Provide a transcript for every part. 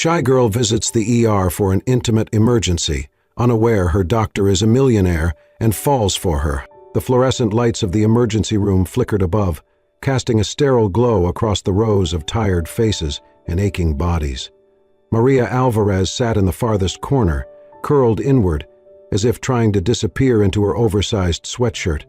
Shy girl visits the ER for an intimate emergency, unaware her doctor is a millionaire, and falls for her. The fluorescent lights of the emergency room flickered above, casting a sterile glow across the rows of tired faces and aching bodies. Maria Alvarez sat in the farthest corner, curled inward, as if trying to disappear into her oversized sweatshirt.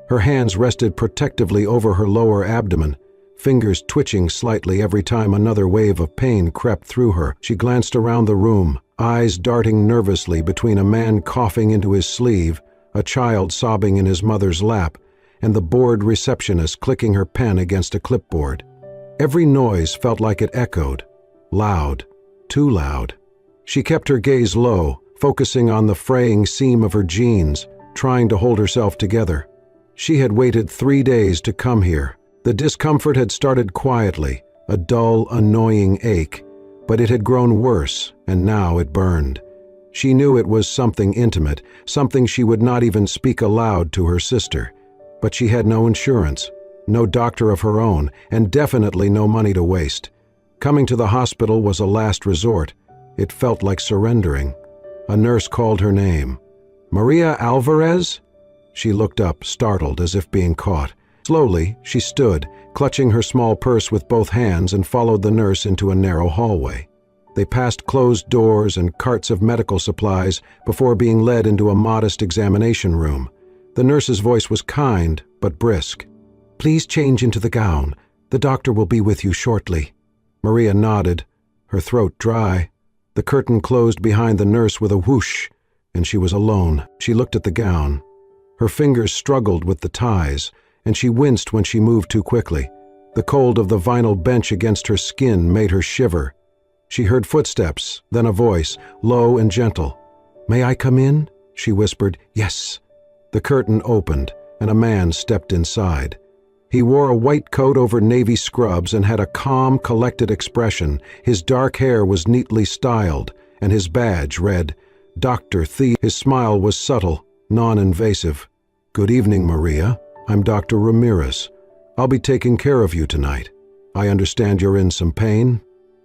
Her hands rested protectively over her lower abdomen, fingers twitching slightly every time another wave of pain crept through her. She glanced around the room, eyes darting nervously between a man coughing into his sleeve, a child sobbing in his mother's lap, and the bored receptionist clicking her pen against a clipboard. Every noise felt like it echoed, loud, too loud. She kept her gaze low, focusing on the fraying seam of her jeans, trying to hold herself together. She had waited 3 days to come here. The discomfort had started quietly, a dull, annoying ache, but it had grown worse, and now it burned. She knew it was something intimate, something she would not even speak aloud to her sister. But she had no insurance, no doctor of her own, and definitely no money to waste. Coming to the hospital was a last resort. It felt like surrendering. A nurse called her name. "Maria Alvarez?" She looked up, startled, as if being caught. Slowly, she stood, clutching her small purse with both hands, and followed the nurse into a narrow hallway. They passed closed doors and carts of medical supplies before being led into a modest examination room. The nurse's voice was kind, but brisk. "Please change into the gown. The doctor will be with you shortly." Maria nodded, her throat dry. The curtain closed behind the nurse with a whoosh, and she was alone. She looked at the gown. Her fingers struggled with the ties, and she winced when she moved too quickly. The cold of the vinyl bench against her skin made her shiver. She heard footsteps, then a voice, low and gentle. "May I come in?" she whispered. "Yes." The curtain opened, and a man stepped inside. He wore a white coat over navy scrubs and had a calm, collected expression. His dark hair was neatly styled, and his badge read, "Dr. Thea." His smile was subtle, non-invasive. "Good evening, Maria. I'm Dr. Ramirez. I'll be taking care of you tonight. I understand you're in some pain?"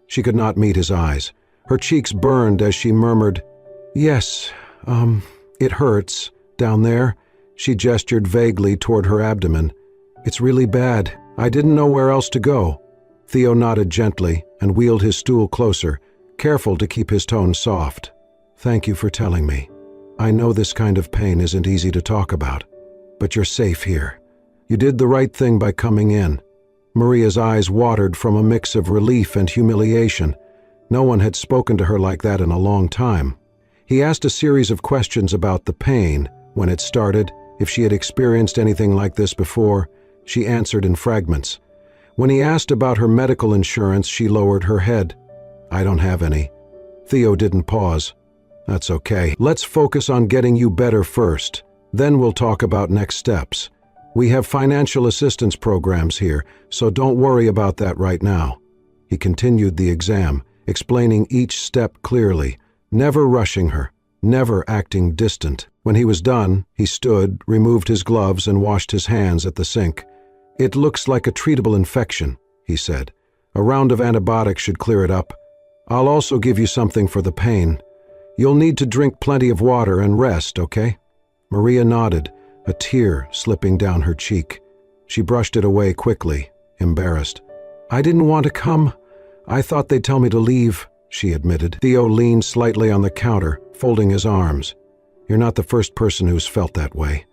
She could not meet his eyes. Her cheeks burned as she murmured, "Yes, it hurts, down there." She gestured vaguely toward her abdomen. "It's really bad. I didn't know where else to go." Theo nodded gently and wheeled his stool closer, careful to keep his tone soft. "Thank you for telling me. I know this kind of pain isn't easy to talk about, but you're safe here. You did the right thing by coming in." Maria's eyes watered from a mix of relief and humiliation. No one had spoken to her like that in a long time. He asked a series of questions about the pain, when it started, if she had experienced anything like this before. She answered in fragments. When he asked about her medical insurance, she lowered her head. "I don't have any." Theo didn't pause. "That's okay. Let's focus on getting you better first. Then we'll talk about next steps. We have financial assistance programs here, so don't worry about that right now." He continued the exam, explaining each step clearly, never rushing her, never acting distant. When he was done, he stood, removed his gloves, and washed his hands at the sink. "It looks like a treatable infection," he said. "A round of antibiotics should clear it up. I'll also give you something for the pain. You'll need to drink plenty of water and rest, okay?" Maria nodded, a tear slipping down her cheek. She brushed it away quickly, embarrassed. "I didn't want to come. I thought they'd tell me to leave," she admitted. Theo leaned slightly on the counter, folding his arms. "You're not the first person who's felt that way.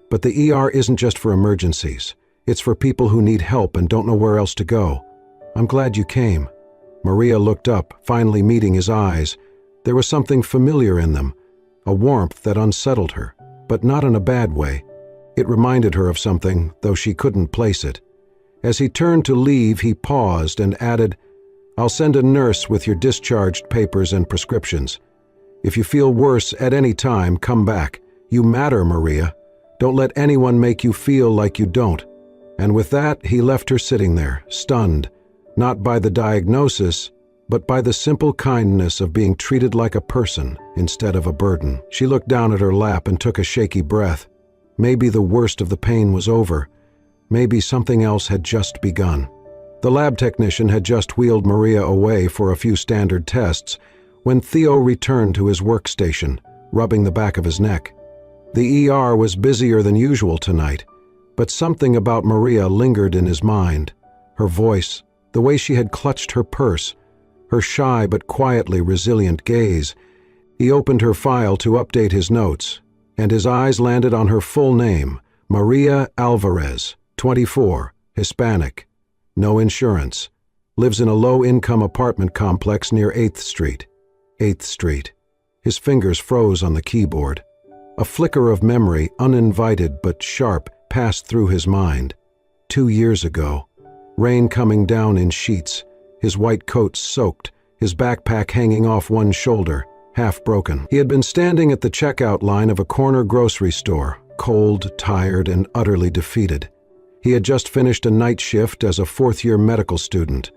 But the ER isn't just for emergencies. It's for people who need help and don't know where else to go. I'm glad you came." Maria looked up, finally meeting his eyes. There was something familiar in them, a warmth that unsettled her, but not in a bad way. It reminded her of something, though she couldn't place it. As he turned to leave, he paused and added, "I'll send a nurse with your discharged papers and prescriptions. If you feel worse at any time, come back. You matter, Maria. Don't let anyone make you feel like you don't." And with that, he left her sitting there, stunned, not by the diagnosis, but by the simple kindness of being treated like a person instead of a burden. She looked down at her lap and took a shaky breath. Maybe the worst of the pain was over. Maybe something else had just begun. The lab technician had just wheeled Maria away for a few standard tests when Theo returned to his workstation, rubbing the back of his neck. The ER was busier than usual tonight, but something about Maria lingered in his mind. Her voice, the way she had clutched her purse, her shy but quietly resilient gaze. He opened her file to update his notes, and his eyes landed on her full name, Maria Alvarez, 24, Hispanic, no insurance, lives in a low-income apartment complex near 8th Street. 8th Street. His fingers froze on the keyboard. A flicker of memory, uninvited but sharp, passed through his mind. 2 years ago, rain coming down in sheets, his white coat soaked, his backpack hanging off one shoulder, half broken. He had been standing at the checkout line of a corner grocery store, cold, tired, and utterly defeated. He had just finished a night shift as a fourth-year medical student.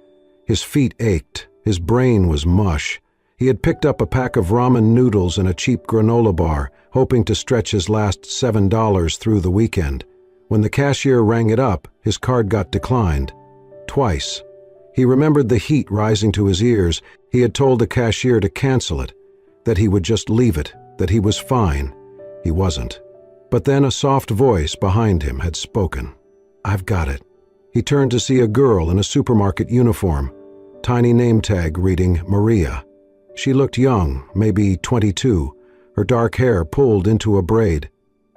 His feet ached, his brain was mush. He had picked up a pack of ramen noodles and a cheap granola bar, hoping to stretch his last $7 through the weekend. When the cashier rang it up, his card got declined. Twice. He remembered the heat rising to his ears. He had told the cashier to cancel it, that he would just leave it, that he was fine. He wasn't. But then a soft voice behind him had spoken. "I've got it." He turned to see a girl in a supermarket uniform, tiny name tag reading Maria. She looked young, maybe 22, her dark hair pulled into a braid.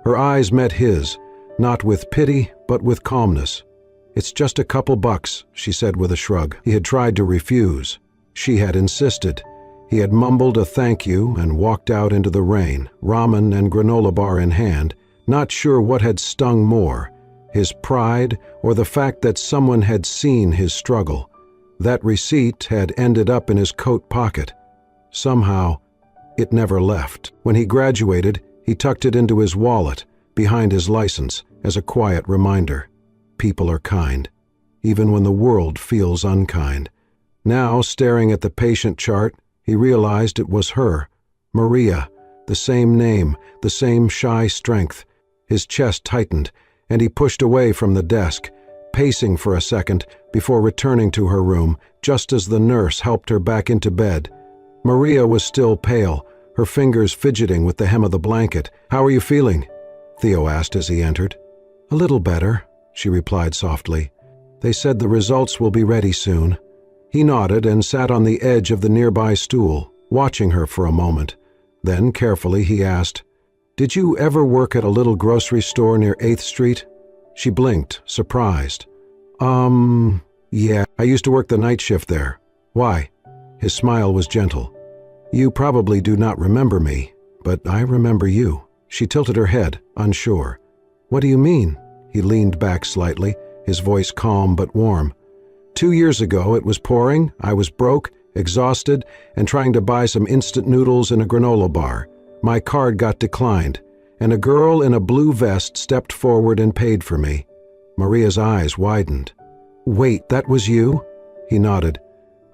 Her eyes met his, not with pity, but with calmness. "It's just a couple bucks," she said with a shrug. He had tried to refuse. She had insisted. He had mumbled a thank you and walked out into the rain, ramen and granola bar in hand, not sure what had stung more, his pride or the fact that someone had seen his struggle. That receipt had ended up in his coat pocket. Somehow, it never left. When he graduated, he tucked it into his wallet, behind his license, as a quiet reminder. People are kind, even when the world feels unkind. Now, staring at the patient chart, he realized it was her, Maria, the same name, the same shy strength. His chest tightened, and he pushed away from the desk, pacing for a second before returning to her room, just as the nurse helped her back into bed. Maria was still pale, her fingers fidgeting with the hem of the blanket. "How are you feeling?" Theo asked as he entered. "A little better," she replied softly. "They said the results will be ready soon." He nodded and sat on the edge of the nearby stool, watching her for a moment. Then, carefully, he asked, "Did you ever work at a little grocery store near 8th Street?" She blinked, surprised. Yeah, I used to work the night shift there." "Why?" His smile was gentle. "You probably do not remember me, but I remember you." She tilted her head, unsure. "What do you mean?" He leaned back slightly, his voice calm but warm. 2 years ago, it was pouring, I was broke, exhausted, and trying to buy some instant noodles and a granola bar. My card got declined, and a girl in a blue vest stepped forward and paid for me." Maria's eyes widened. "Wait, that was you?" He nodded.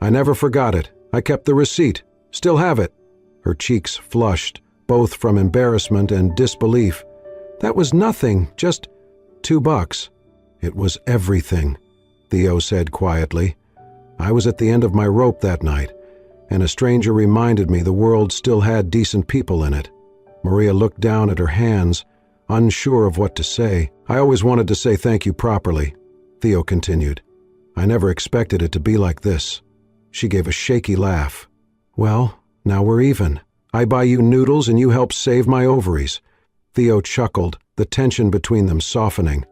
"I never forgot it. I kept the receipt. Still have it." Her cheeks flushed, both from embarrassment and disbelief. "That was nothing, just $2. "It was everything," Theo said quietly. "I was at the end of my rope that night, and a stranger reminded me the world still had decent people in it." Maria looked down at her hands, unsure of what to say. "I always wanted to say thank you properly," Theo continued. "I never expected it to be like this." She gave a shaky laugh. "Well, now we're even. I buy you noodles and you help save my ovaries." Theo chuckled, the tension between them softening.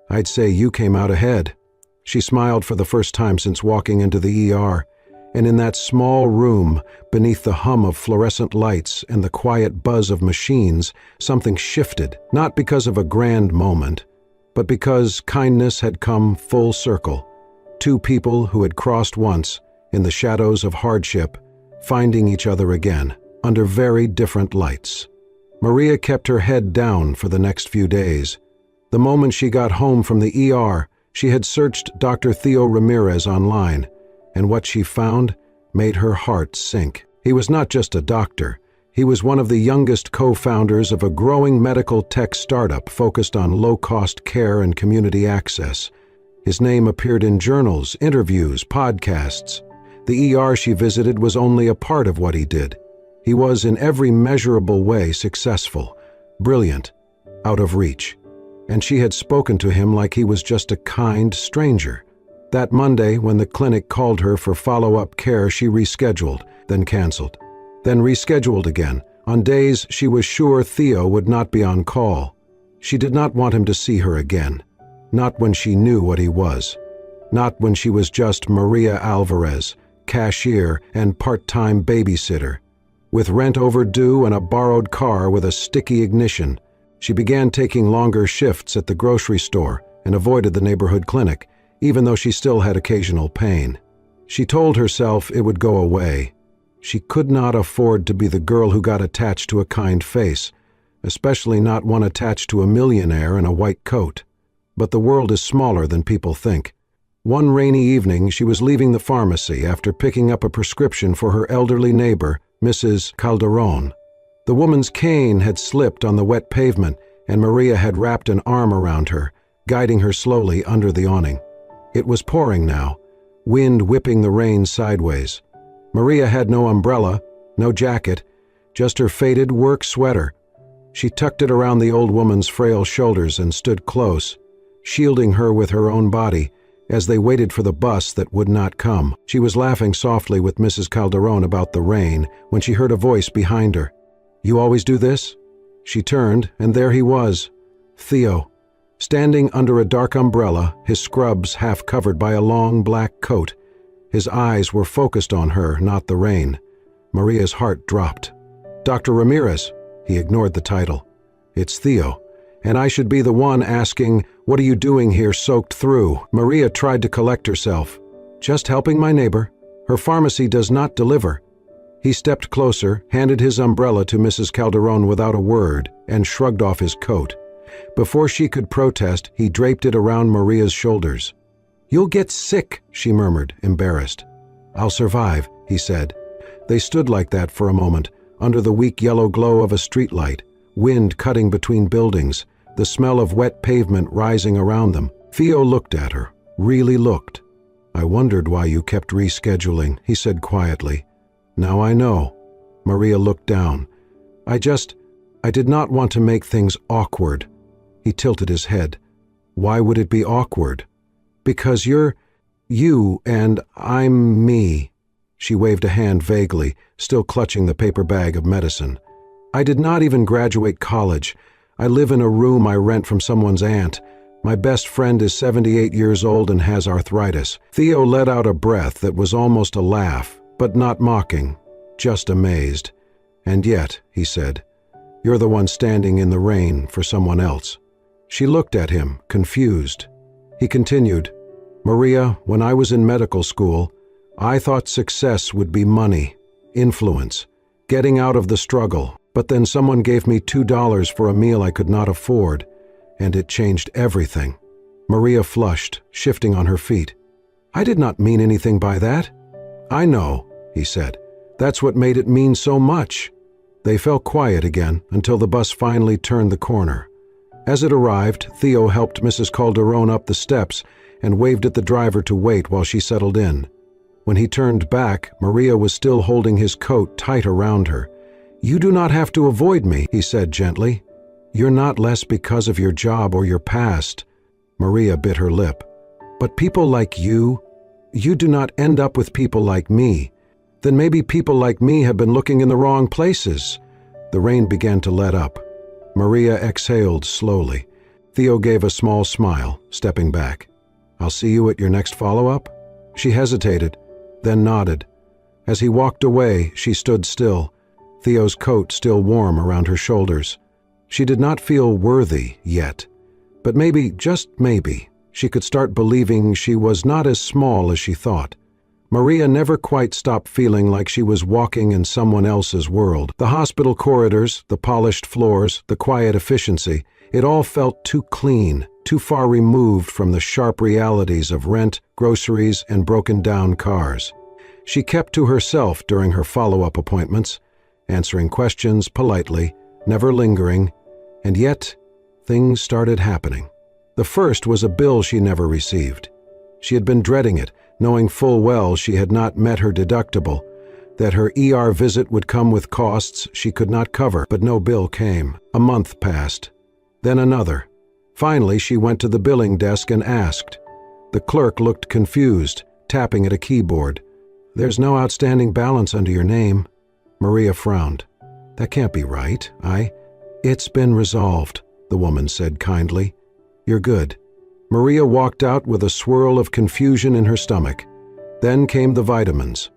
"I'd say you came out ahead." She smiled for the first time since walking into the ER, and in that small room, beneath the hum of fluorescent lights and the quiet buzz of machines, something shifted, not because of a grand moment, but because kindness had come full circle. Two people who had crossed once, in the shadows of hardship, finding each other again, under very different lights. Maria kept her head down for the next few days. The moment she got home from the ER, she had searched Dr. Theo Ramirez online, and what she found made her heart sink. He was not just a doctor. He was one of the youngest co-founders of a growing medical tech startup focused on low-cost care and community access. His name appeared in journals, interviews, podcasts. The ER she visited was only a part of what he did. He was in every measurable way successful, brilliant, out of reach. And she had spoken to him like he was just a kind stranger. That Monday, when the clinic called her for follow-up care, she rescheduled, then canceled. Then rescheduled again, on days she was sure Theo would not be on call. She did not want him to see her again. Not when she knew what he was. Not when she was just Maria Alvarez, cashier and part-time babysitter. With rent overdue and a borrowed car with a sticky ignition, she began taking longer shifts at the grocery store and avoided the neighborhood clinic, even though she still had occasional pain. She told herself it would go away. She could not afford to be the girl who got attached to a kind face, especially not one attached to a millionaire in a white coat. But the world is smaller than people think. One rainy evening, she was leaving the pharmacy after picking up a prescription for her elderly neighbor, Mrs. Calderon. The woman's cane had slipped on the wet pavement, and Maria had wrapped an arm around her, guiding her slowly under the awning. It was pouring now, wind whipping the rain sideways. Maria had no umbrella, no jacket, just her faded work sweater. She tucked it around the old woman's frail shoulders and stood close, shielding her with her own body as they waited for the bus that would not come. She was laughing softly with Mrs. Calderon about the rain when she heard a voice behind her. "You always do this?" She turned, and there he was, Theo, standing under a dark umbrella, his scrubs half covered by a long black coat. His eyes were focused on her, not the rain. Maria's heart dropped. "Dr. Ramirez," he ignored the title. "It's Theo. And I should be the one asking, what are you doing here soaked through?" Maria tried to collect herself. "Just helping my neighbor. Her pharmacy does not deliver." He stepped closer, handed his umbrella to Mrs. Calderon without a word, and shrugged off his coat. Before she could protest, he draped it around Maria's shoulders. "You'll get sick," she murmured, embarrassed. "I'll survive," he said. They stood like that for a moment, under the weak yellow glow of a streetlight, wind cutting between buildings, the smell of wet pavement rising around them. Theo looked at her, really looked. "I wondered why you kept rescheduling," he said quietly. "Now I know." Maria looked down. I did not want to make things awkward." He tilted his head. "Why would it be awkward?" "Because you're you and I'm me." She waved a hand vaguely, still clutching the paper bag of medicine. "I did not even graduate college. I live in a room I rent from someone's aunt. My best friend is 78 years old and has arthritis." Theo let out a breath that was almost a laugh, but not mocking, just amazed. "And yet," he said, "you're the one standing in the rain for someone else." She looked at him, confused. He continued, "Maria, when I was in medical school, I thought success would be money, influence, getting out of the struggle. But then someone gave me $2 for a meal I could not afford, and it changed everything." Maria flushed, shifting on her feet. "I did not mean anything by that." "I know," he said. "That's what made it mean so much." They fell quiet again until the bus finally turned the corner. As it arrived, Theo helped Mrs. Calderon up the steps and waved at the driver to wait while she settled in. When he turned back, Maria was still holding his coat tight around her. "You do not have to avoid me," he said gently. "You're not less because of your job or your past." Maria bit her lip. "But people like you do not end up with people like me. Then maybe people like me have been looking in the wrong places." The rain began to let up. Maria exhaled slowly. Theo gave a small smile, stepping back. "I'll see you at your next follow-up?" She hesitated, then nodded. As he walked away, she stood still, Theo's coat still warm around her shoulders. She did not feel worthy yet, but maybe, just maybe, she could start believing she was not as small as she thought. Maria never quite stopped feeling like she was walking in someone else's world. The hospital corridors, the polished floors, the quiet efficiency, it all felt too clean, too far removed from the sharp realities of rent, groceries, and broken-down cars. She kept to herself during her follow-up appointments, answering questions politely, never lingering, and yet things started happening. The first was a bill she never received. She had been dreading it, knowing full well she had not met her deductible, that her ER visit would come with costs she could not cover, but no bill came. A month passed, then another. Finally, she went to the billing desk and asked. The clerk looked confused, tapping at a keyboard. "There's no outstanding balance under your name." Maria frowned. "That can't be right. It's been resolved," the woman said kindly. "You're good." Maria walked out with a swirl of confusion in her stomach. Then came the vitamins.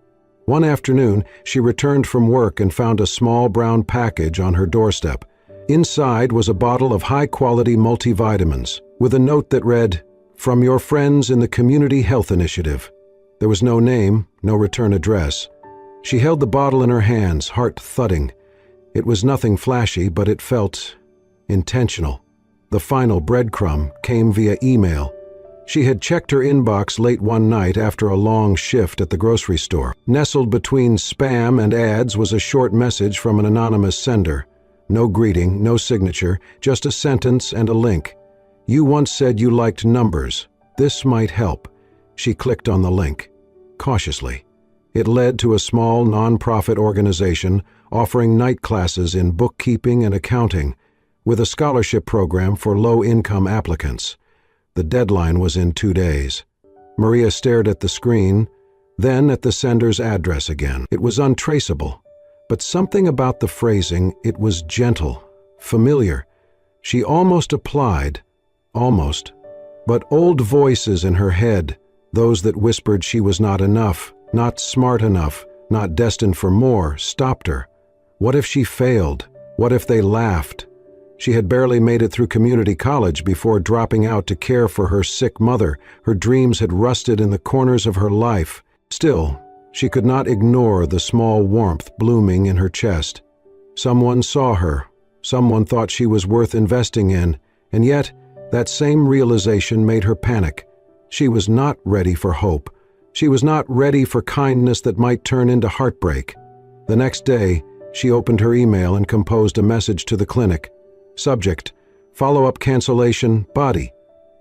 One afternoon, she returned from work and found a small brown package on her doorstep. Inside was a bottle of high-quality multivitamins, with a note that read, "From your friends in the Community Health Initiative." There was no name, no return address. She held the bottle in her hands, heart thudding. It was nothing flashy, but it felt intentional. The final breadcrumb came via email. She had checked her inbox late one night after a long shift at the grocery store. Nestled between spam and ads was a short message from an anonymous sender. No greeting, no signature, just a sentence and a link. "You once said you liked numbers. This might help." She clicked on the link. Cautiously. It led to a small non-profit organization offering night classes in bookkeeping and accounting, with a scholarship program for low-income applicants. The deadline was in 2 days. Maria stared at the screen, then at the sender's address again. It was untraceable, but something about the phrasing, it was gentle, familiar. She almost applied, almost. But old voices in her head, those that whispered she was not enough, not smart enough, not destined for more, stopped her. What if she failed? What if they laughed? She had barely made it through community college before dropping out to care for her sick mother. Her dreams had rusted in the corners of her life. Still, she could not ignore the small warmth blooming in her chest. Someone saw her. Someone thought she was worth investing in, and yet that same realization made her panic. She was not ready for hope. She was not ready for kindness that might turn into heartbreak. The next day, she opened her email and composed a message to the clinic. Subject: follow-up cancellation, body.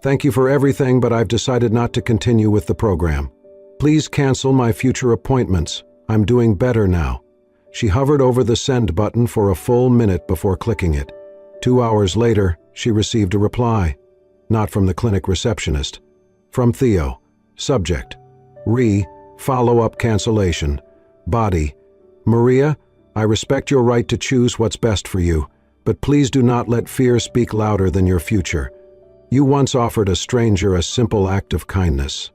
Thank you for everything, but I've decided not to continue with the program. Please cancel my future appointments. I'm doing better now. She hovered over the send button for a full minute before clicking it. 2 hours later, she received a reply. Not from the clinic receptionist. From Theo. Subject: follow-up cancellation. Body: Maria, I respect your right to choose what's best for you, but please do not let fear speak louder than your future. You once offered a stranger a simple act of kindness.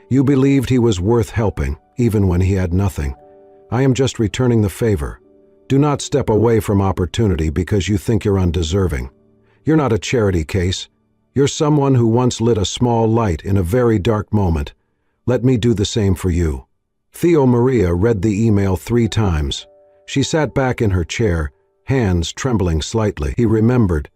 You believed he was worth helping, even when he had nothing. I am just returning the favor. Do not step away from opportunity because you think you're undeserving. You're not a charity case. You're someone who once lit a small light in a very dark moment. Let me do the same for you. Theo Maria read the email 3 times. She sat back in her chair, hands trembling slightly. He remembered,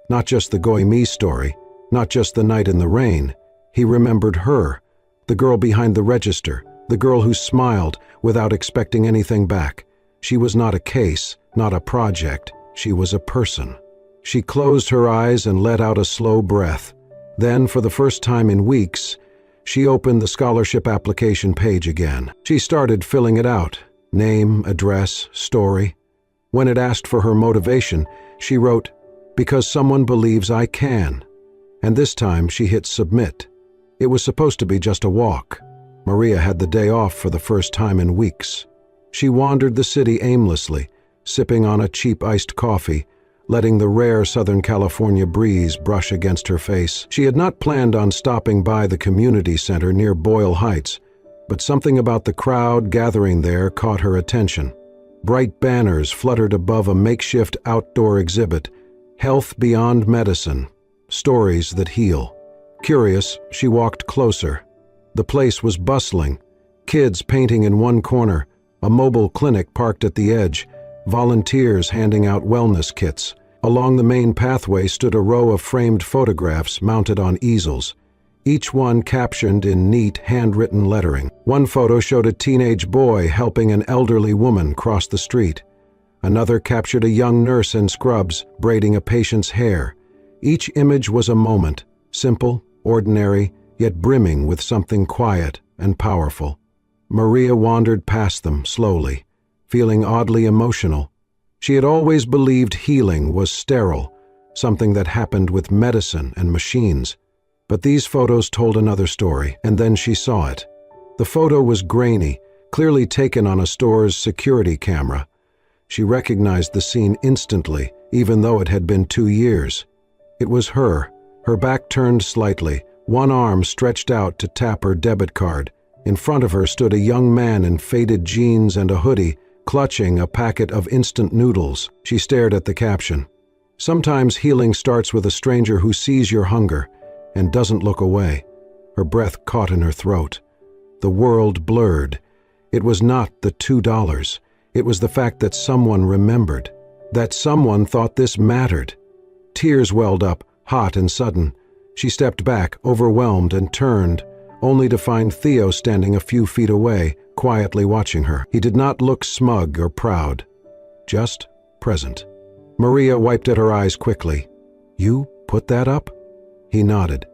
not just the Goimi story, not just the night in the rain. He remembered her, the girl behind the register, the girl who smiled without expecting anything back. She was not a case, not a project. She was a person. She closed her eyes and let out a slow breath. Then, for the first time in weeks, she opened the scholarship application page again. She started filling it out. Name, address, story. When it asked for her motivation, she wrote, "Because someone believes I can." And this time she hit submit. It was supposed to be just a walk. Maria had the day off for the first time in weeks. She wandered the city aimlessly, sipping on a cheap iced coffee, letting the rare Southern California breeze brush against her face. She had not planned on stopping by the community center near Boyle Heights, but something about the crowd gathering there caught her attention. Bright banners fluttered above a makeshift outdoor exhibit, Health Beyond Medicine, Stories That Heal. Curious, she walked closer. The place was bustling, kids painting in one corner, a mobile clinic parked at the edge, volunteers handing out wellness kits. Along the main pathway stood a row of framed photographs mounted on easels, each one captioned in neat, handwritten lettering. One photo showed a teenage boy helping an elderly woman cross the street. Another captured a young nurse in scrubs braiding a patient's hair. Each image was a moment, simple, ordinary, yet brimming with something quiet and powerful. Maria wandered past them slowly, feeling oddly emotional. She had always believed healing was sterile, something that happened with medicine and machines. But these photos told another story, and then she saw it. The photo was grainy, clearly taken on a store's security camera. She recognized the scene instantly, even though it had been 2 years. It was her back turned slightly, one arm stretched out to tap her debit card. In front of her stood a young man in faded jeans and a hoodie, clutching a packet of instant noodles. She stared at the caption. Sometimes healing starts with a stranger who sees your hunger and doesn't look away. Her breath caught in her throat. The world blurred. It was not the $2. It was the fact that someone remembered. That someone thought this mattered. Tears welled up, hot and sudden. She stepped back, overwhelmed, and turned, only to find Theo standing a few feet away, quietly watching her. He did not look smug or proud, just present. Maria wiped at her eyes quickly. "You put that up?" He nodded.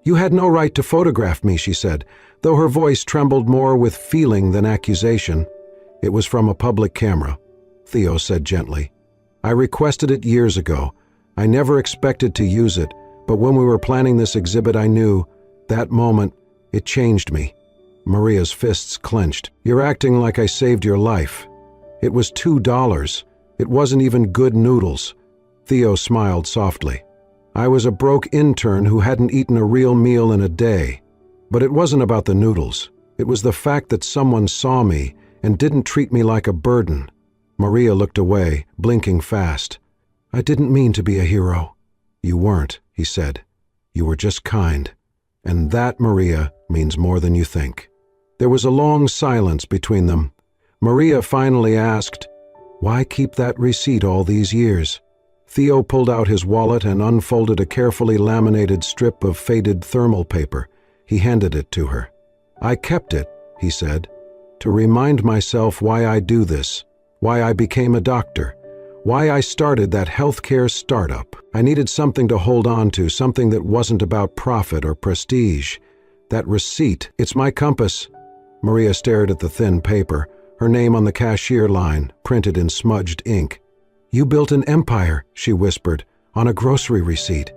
"You had no right to photograph me," she said, though her voice trembled more with feeling than accusation. "It was from a public camera," Theo said gently. "I requested it years ago. I never expected to use it, but when we were planning this exhibit I knew, that moment, it changed me." Maria's fists clenched. "You're acting like I saved your life. It was $2. It wasn't even good noodles." Theo smiled softly. "I was a broke intern who hadn't eaten a real meal in a day. But it wasn't about the noodles. It was the fact that someone saw me and didn't treat me like a burden." Maria looked away, blinking fast. "I didn't mean to be a hero." "You weren't," he said. "You were just kind. And that, Maria, means more than you think." There was a long silence between them. Maria finally asked, "Why keep that receipt all these years?" Theo pulled out his wallet and unfolded a carefully laminated strip of faded thermal paper. He handed it to her. "I kept it," he said, "to remind myself why I do this, why I became a doctor, why I started that healthcare startup. I needed something to hold on to, something that wasn't about profit or prestige. That receipt, it's my compass." Maria stared at the thin paper, her name on the cashier line, printed in smudged ink. "You built an empire," she whispered, "on a grocery receipt."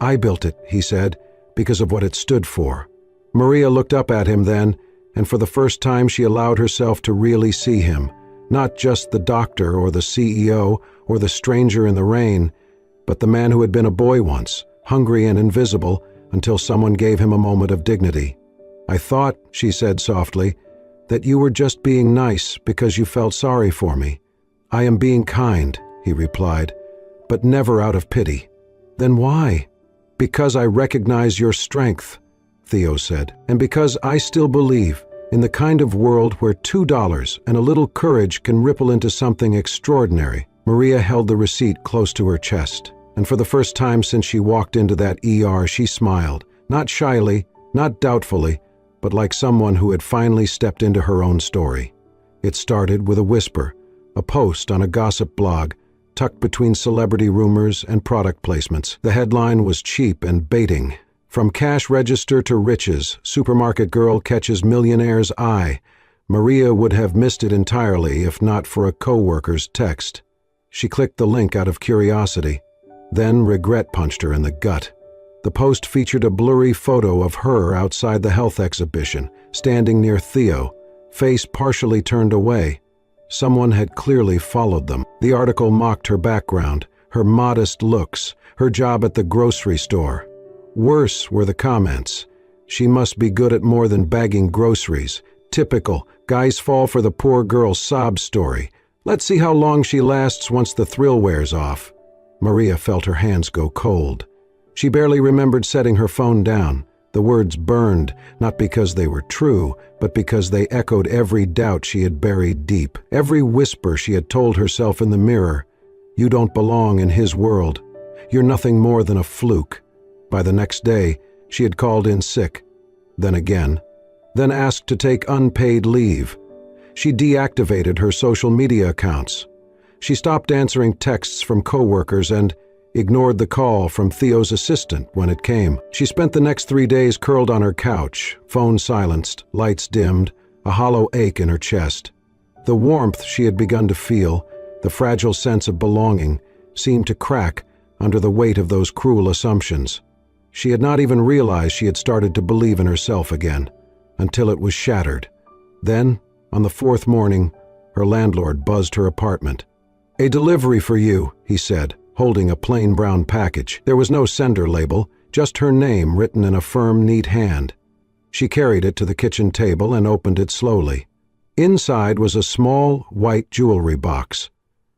"I built it," he said, "because of what it stood for." Maria looked up at him then, and for the first time she allowed herself to really see him, not just the doctor or the CEO or the stranger in the rain, but the man who had been a boy once, hungry and invisible, until someone gave him a moment of dignity. "I thought," she said softly, "that you were just being nice because you felt sorry for me." "I am being kind," he replied, "but never out of pity." "Then why?" "Because I recognize your strength," Theo said, "and because I still believe in the kind of world where $2 and a little courage can ripple into something extraordinary." Maria held the receipt close to her chest, and for the first time since she walked into that ER, she smiled, not shyly, not doubtfully, but like someone who had finally stepped into her own story. It started with a whisper, a post on a gossip blog, tucked between celebrity rumors and product placements. The headline was cheap and baiting. "From cash register to riches, supermarket girl catches millionaire's eye." Maria would have missed it entirely if not for a co-worker's text. She clicked the link out of curiosity. Then regret punched her in the gut. The post featured a blurry photo of her outside the health exhibition, standing near Theo, face partially turned away. Someone had clearly followed them. The article mocked her background, her modest looks, her job at the grocery store. Worse were the comments. "She must be good at more than bagging groceries. Typical, guys fall for the poor girl sob story. Let's see how long she lasts once the thrill wears off." Maria felt her hands go cold. She barely remembered setting her phone down. The words burned, not because they were true, but because they echoed every doubt she had buried deep, every whisper she had told herself in the mirror. "You don't belong in his world. You're nothing more than a fluke." By the next day, she had called in sick, then again, then asked to take unpaid leave. She deactivated her social media accounts. She stopped answering texts from coworkers and, ignored the call from Theo's assistant when it came. She spent the next 3 days curled on her couch, phone silenced, lights dimmed, a hollow ache in her chest. The warmth she had begun to feel, the fragile sense of belonging, seemed to crack under the weight of those cruel assumptions. She had not even realized she had started to believe in herself again, until it was shattered. Then, on the 4th morning, her landlord buzzed her apartment. "A delivery for you," he said, holding a plain brown package. There was no sender label, just her name written in a firm, neat hand. She carried it to the kitchen table and opened it slowly. Inside was a small, white jewelry box.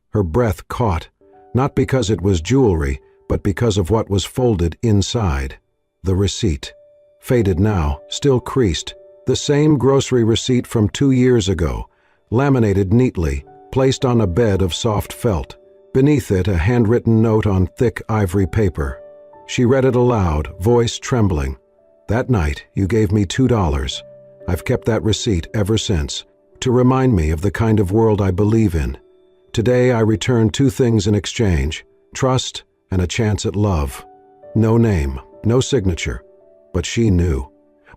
Her breath caught, not because it was jewelry, but because of what was folded inside. The receipt. Faded now, still creased. The same grocery receipt from 2 years ago, laminated neatly, placed on a bed of soft felt. Beneath it, a handwritten note on thick ivory paper. She read it aloud, voice trembling. "That night, you gave me $2. I've kept that receipt ever since, to remind me of the kind of world I believe in. Today, I return 2 things in exchange: trust and a chance at love." No name, no signature, but she knew.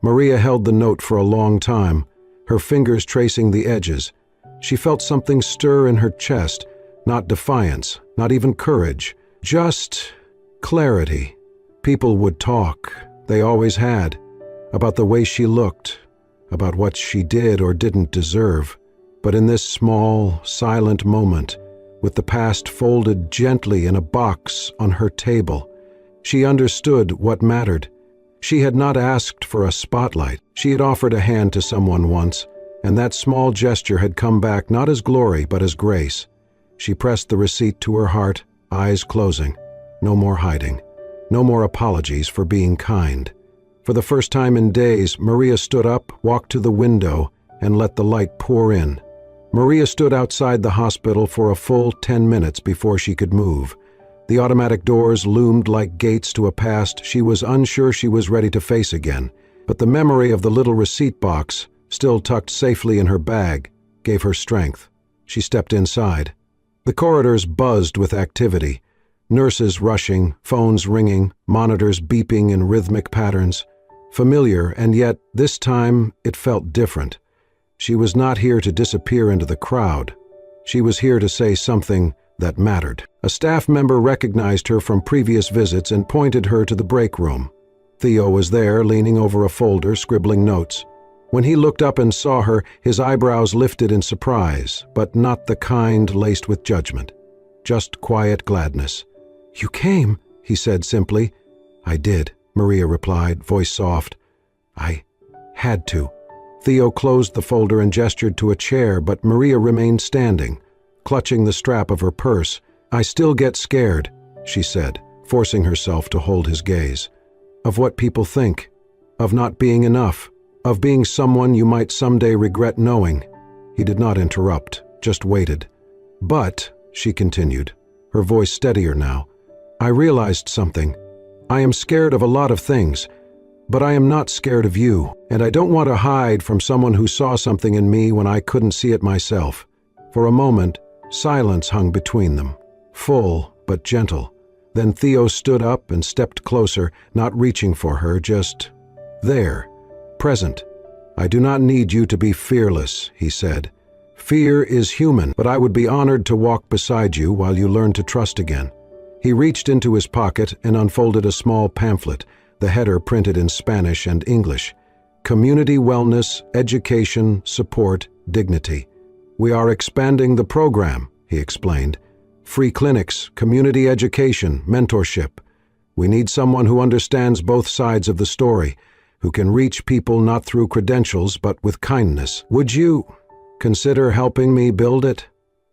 Maria held the note for a long time, her fingers tracing the edges. She felt something stir in her chest, not defiance, not even courage, just clarity. People would talk, they always had, about the way she looked, about what she did or didn't deserve. But in this small, silent moment, with the past folded gently in a box on her table, she understood what mattered. She had not asked for a spotlight. She had offered a hand to someone once, and that small gesture had come back not as glory but as grace. She pressed the receipt to her heart, eyes closing. No more hiding. No more apologies for being kind. For the first time in days, Maria stood up, walked to the window, and let the light pour in. Maria stood outside the hospital for a full 10 minutes before she could move. The automatic doors loomed like gates to a past she was unsure she was ready to face again, but the memory of the little receipt box, still tucked safely in her bag, gave her strength. She stepped inside. The corridors buzzed with activity. Nurses rushing, phones ringing, monitors beeping in rhythmic patterns. Familiar, and yet, this time, it felt different. She was not here to disappear into the crowd. She was here to say something that mattered. A staff member recognized her from previous visits and pointed her to the break room. Theo was there, leaning over a folder, scribbling notes. When he looked up and saw her, his eyebrows lifted in surprise, but not the kind laced with judgment. Just quiet gladness. "You came," he said simply. "I did," Maria replied, voice soft. "I had to." Theo closed the folder and gestured to a chair, but Maria remained standing, clutching the strap of her purse. "I still get scared," she said, forcing herself to hold his gaze. "Of what people think, of not being enough, of being someone you might someday regret knowing." He did not interrupt, just waited. "But," she continued, her voice steadier now, "I realized something. I am scared of a lot of things, but I am not scared of you, and I don't want to hide from someone who saw something in me when I couldn't see it myself." For a moment, silence hung between them, full but gentle. Then Theo stood up and stepped closer, not reaching for her, just there, present. "I do not need you to be fearless," he said. "Fear is human, but I would be honored to walk beside you while you learn to trust again." He reached into his pocket and unfolded a small pamphlet, the header printed in Spanish and English. "Community Wellness, Education, Support, Dignity. We are expanding the program," he explained. "Free clinics, community education, mentorship. We need someone who understands both sides of the story, who can reach people not through credentials but with kindness. Would you consider helping me build it?"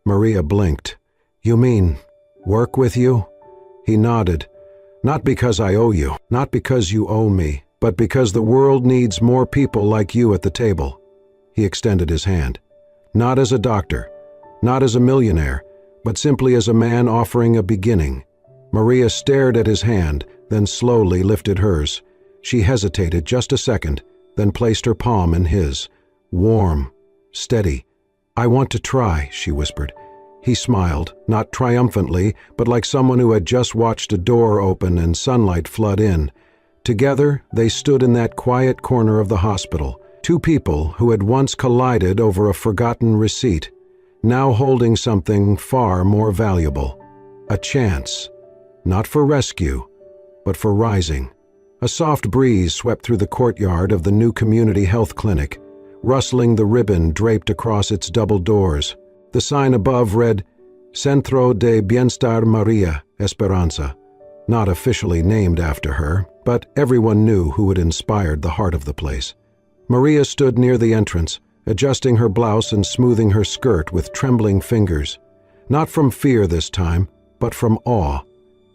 Maria blinked. "You mean work with you?" He nodded. "Not because I owe you, not because you owe me, but because the world needs more people like you at the table." He extended his hand. Not as a doctor, not as a millionaire, but simply as a man offering a beginning. Maria stared at his hand, then slowly lifted hers. She hesitated just a second, then placed her palm in his. Warm, steady. "I want to try," she whispered. He smiled, not triumphantly, but like someone who had just watched a door open and sunlight flood in. Together, they stood in that quiet corner of the hospital, two people who had once collided over a forgotten receipt, now holding something far more valuable. A chance, not for rescue, but for rising. A soft breeze swept through the courtyard of the new community health clinic, rustling the ribbon draped across its double doors. The sign above read, Centro de Bienestar Maria Esperanza, not officially named after her, but everyone knew who had inspired the heart of the place. Maria stood near the entrance, adjusting her blouse and smoothing her skirt with trembling fingers. Not from fear this time, but from awe.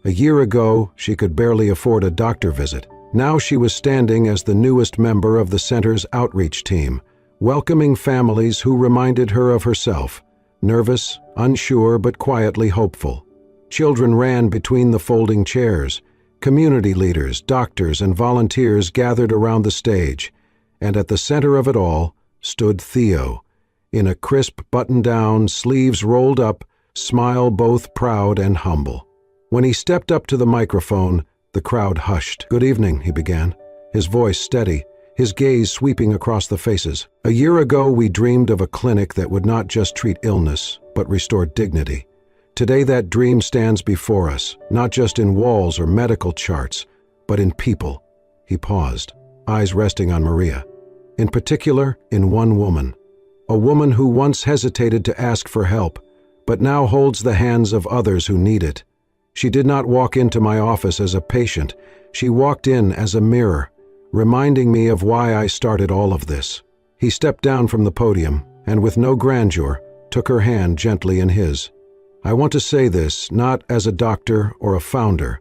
A year ago, she could barely afford a doctor visit. Now she was standing as the newest member of the center's outreach team, welcoming families who reminded her of herself, nervous, unsure, but quietly hopeful. Children ran between the folding chairs. Community leaders, doctors, and volunteers gathered around the stage, and at the center of it all stood Theo, in a crisp button-down, sleeves rolled up, smile both proud and humble. When he stepped up to the microphone, the crowd hushed. "Good evening," he began, his voice steady, his gaze sweeping across the faces. "A year ago, we dreamed of a clinic that would not just treat illness, but restore dignity. Today, that dream stands before us, not just in walls or medical charts, but in people." He paused, eyes resting on Maria. In particular, in one woman. A woman who once hesitated to ask for help, but now holds the hands of others who need it. She did not walk into my office as a patient. She walked in as a mirror, reminding me of why I started all of this. He stepped down from the podium, and with no grandeur, took her hand gently in his. "I want to say this, not as a doctor or a founder,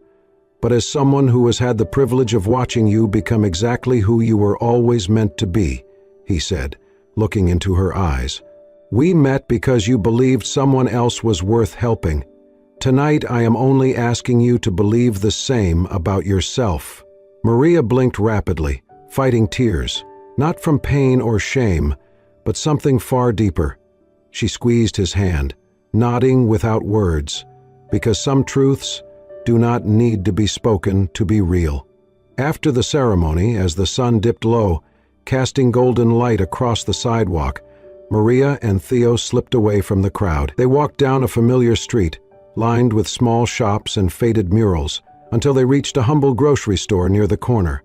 but as someone who has had the privilege of watching you become exactly who you were always meant to be," he said, looking into her eyes. "We met because you believed someone else was worth helping. Tonight I am only asking you to believe the same about yourself." Maria blinked rapidly, fighting tears, not from pain or shame, but something far deeper. She squeezed his hand, nodding without words, because some truths do not need to be spoken to be real. After the ceremony, as the sun dipped low, casting golden light across the sidewalk, Maria and Theo slipped away from the crowd. They walked down a familiar street, lined with small shops and faded murals, until they reached a humble grocery store near the corner.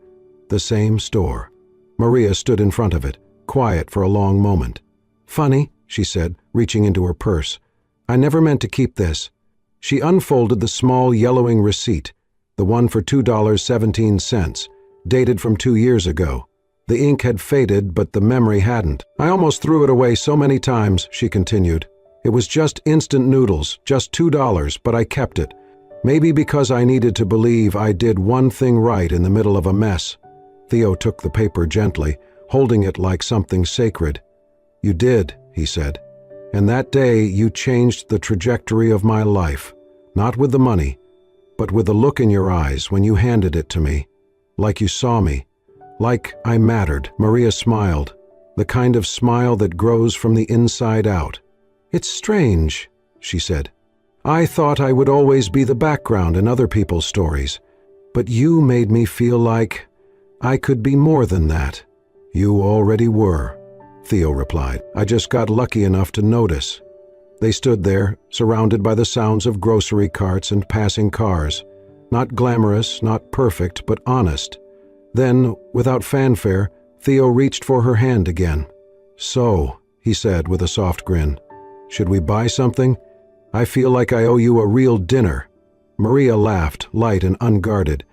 The same store. Maria stood in front of it, quiet for a long moment. "Funny," she said, reaching into her purse. "I never meant to keep this." She unfolded the small yellowing receipt, the one for $2.17, dated from 2 years ago. The ink had faded, but the memory hadn't. "I almost threw it away so many times," she continued. "It was just instant noodles, just $2, but I kept it. Maybe because I needed to believe I did one thing right in the middle of a mess." Theo took the paper gently, holding it like something sacred. "You did," he said. "And that day you changed the trajectory of my life, not with the money, but with the look in your eyes when you handed it to me, like you saw me, like I mattered." Maria smiled, the kind of smile that grows from the inside out. "It's strange," she said. "I thought I would always be the background in other people's stories, but you made me feel like I could be more than that." "You already were," Theo replied. "I just got lucky enough to notice." They stood there, surrounded by the sounds of grocery carts and passing cars. Not glamorous, not perfect, but honest. Then, without fanfare, Theo reached for her hand again. "So," he said with a soft grin, "should we buy something? I feel like I owe you a real dinner." Maria laughed, light and unguarded.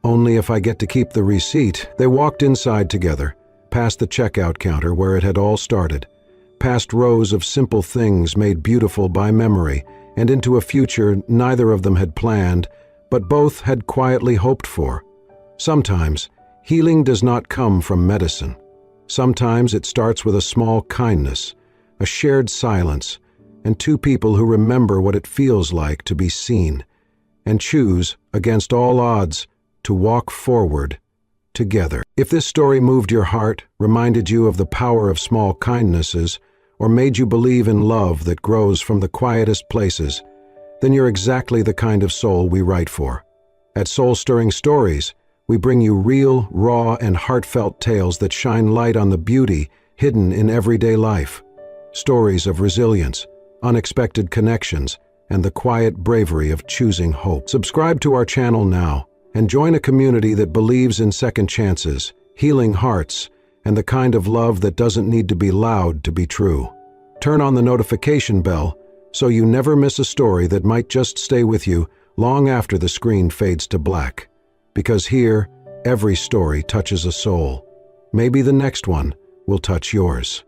"Only if I get to keep the receipt." They walked inside together, past the checkout counter where it had all started, past rows of simple things made beautiful by memory, and into a future neither of them had planned, but both had quietly hoped for. Sometimes, healing does not come from medicine. Sometimes it starts with a small kindness, a shared silence, and two people who remember what it feels like to be seen, and choose, against all odds, to walk forward together. If this story moved your heart, reminded you of the power of small kindnesses, or made you believe in love that grows from the quietest places, then you're exactly the kind of soul we write for. At Soul Stirring Stories, we bring you real, raw, and heartfelt tales that shine light on the beauty hidden in everyday life. Stories of resilience, unexpected connections, and the quiet bravery of choosing hope. Subscribe to our channel now and join a community that believes in second chances, healing hearts, and the kind of love that doesn't need to be loud to be true. Turn on the notification bell so you never miss a story that might just stay with you long after the screen fades to black. Because here, every story touches a soul. Maybe the next one will touch yours.